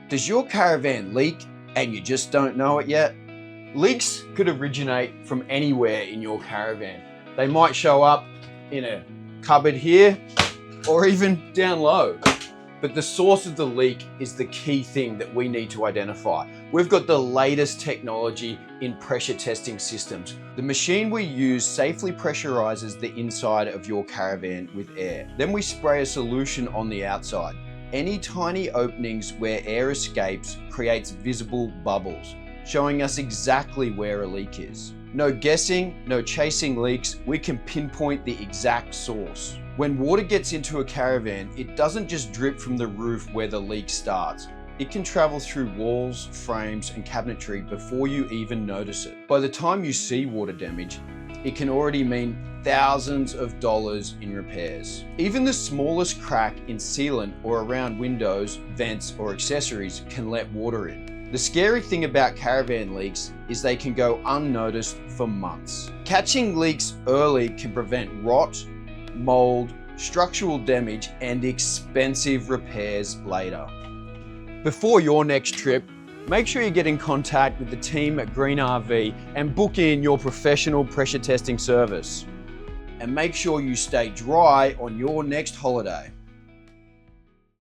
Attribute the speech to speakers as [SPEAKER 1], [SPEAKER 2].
[SPEAKER 1] Does your caravan leak and you just don't know it yet? Leaks could originate from anywhere in your caravan. They might show up in a cupboard here or even down low. But the source of the leak is the key thing that we need to identify. We've got the latest technology in pressure testing systems. The machine we use safely pressurizes the inside of your caravan with air. Then we spray a solution on the outside. Any tiny openings where air escapes creates visible bubbles, showing us exactly where a leak is. No guessing, no chasing leaks, we can pinpoint the exact source. When water gets into a caravan, it doesn't just drip from the roof where the leak starts. It can travel through walls, frames, and cabinetry before you even notice it. By the time you see water damage, it can already mean thousands of dollars in repairs. Even the smallest crack in sealant or around windows, vents, or accessories can let water in. The scary thing about caravan leaks is they can go unnoticed for months. Catching leaks early can prevent rot, mold, structural damage, and expensive repairs later. Before your next trip, make sure you get in contact with the team at Green RV and book in your professional pressure testing service. And make sure you stay dry on your next holiday.